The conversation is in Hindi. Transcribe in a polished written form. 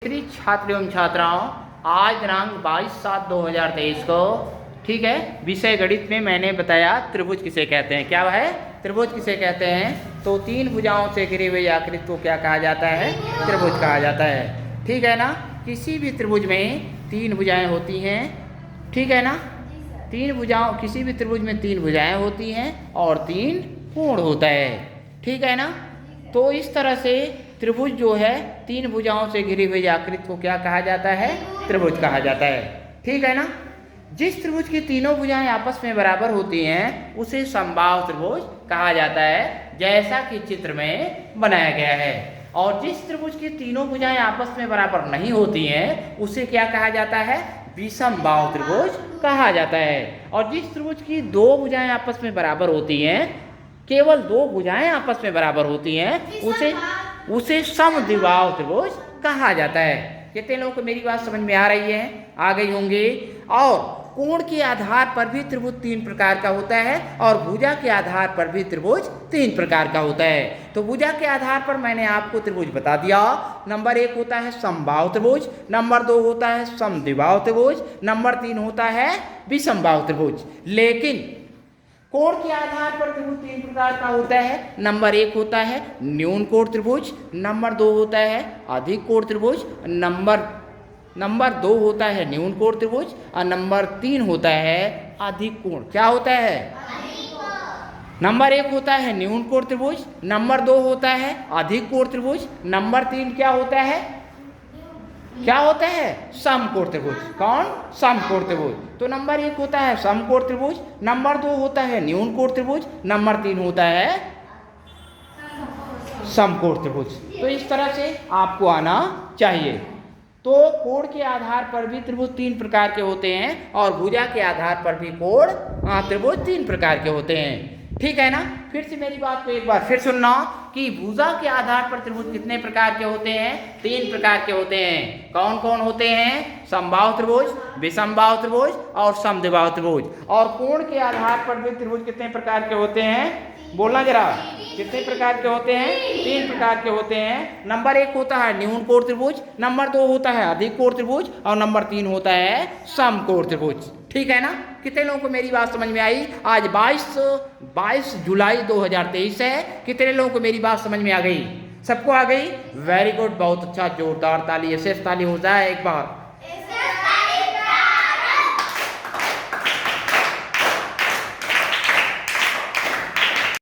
प्रिय छात्र एवं छात्राओं, आज दिनांक 22/7/2023 को, ठीक है, विषय गणित में मैंने बताया त्रिभुज किसे कहते हैं। क्या है? त्रिभुज किसे कहते हैं? तो तीन भुजाओं से घिरे हुए आकृति को क्या कहा जाता है? त्रिभुज कहा जाता है। ठीक है ना? किसी भी त्रिभुज में तीन भुजाएं होती हैं। ठीक है ना? किसी भी त्रिभुज में तीन भुजाएं होती हैं और तीन कोण होता है। ठीक है ना? तो इस तरह से त्रिभुज जो है, तीन भुजाओं से घिरी हुई आकृति को क्या कहा जाता है? त्रिभुज कहा जाता है। ठीक है ना? जिस त्रिभुज की तीनों भुजाएं आपस में बराबर होती हैं उसे समबाहु त्रिभुज कहा जाता है, जैसा कि चित्र में बनाया गया है। और जिस त्रिभुज की तीनों भुजाएं आपस में बराबर नहीं होती हैं उसे क्या कहा जाता है? विषमबाहु त्रिभुज कहा जाता है। और जिस त्रिभुज की दो भुजाएं आपस में बराबर होती हैं, केवल दो भुजाएं आपस में बराबर होती हैं, उसे समद्विबाहु त्रिभुज कहा जाता है। कितने लोगों को मेरी बात समझ में आ रही है? आ गई होंगी। और कोण के आधार पर भी त्रिभुज तीन प्रकार का होता है और भुजा के आधार पर भी त्रिभुज तीन प्रकार का होता है। तो भुजा के आधार पर मैंने आपको त्रिभुज बता दिया। नंबर 1 होता है समबाहु त्रिभुज, नंबर 2 होता है समद्विबाहु त्रिभुज, नंबर 3 होता है विषमबाहु त्रिभुज। लेकिन कोण के आधार पर त्रिभुज तीन प्रकार का होता है। नंबर 1 होता है न्यून कोण त्रिभुज, नंबर 2 होता है अधिक कोण त्रिभुज, नंबर 2 होता है न्यून कोण त्रिभुज और नंबर 3 होता है अधिक कोण। क्या होता है? नंबर 1 होता है न्यून कोण त्रिभुज, नंबर 2 होता है अधिक कोण त्रिभुज, नंबर 3 क्या होता है? क्या होता है? समकोण त्रिभुज। कौन? समकोण त्रिभुज। तो नंबर 1 होता है समकोण त्रिभुज, नंबर 2 होता है न्यून कोण त्रिभुज, नंबर 3 होता है समकोण त्रिभुज। तो इस तरह से आपको आना चाहिए। तो कोण के आधार पर भी त्रिभुज तीन प्रकार के होते हैं और भुजा के आधार पर भी त्रिभुज तीन प्रकार के होते हैं। ठीक है ना? फिर से मेरी बात को एक बार फिर सुनना कि भुजा के आधार पर त्रिभुज कितने प्रकार के होते हैं? तीन प्रकार के होते हैं। कौन कौन होते हैं? समबाहु त्रिभुज, विषमबाहु त्रिभुज और समद्विबाहु त्रिभुज। और कोण के आधार पर भी त्रिभुज कितने प्रकार के होते हैं? बोलना जरा, कितने प्रकार के होते हैं? तीन प्रकार के होते हैं। नंबर 1 होता है न्यून कोण त्रिभुज, नंबर 2 होता है अधिक कोण त्रिभुज और नंबर 3 होता है समकोण त्रिभुज। ठीक है ना? कितने लोगों को मेरी बात समझ में आई? आज 22 जुलाई 2023 है। कितने लोगों को मेरी बात समझ में आ गई? सबको आ गई? वेरी गुड, बहुत अच्छा, जोरदार ताली, शेष ताली हो जाए एक बार।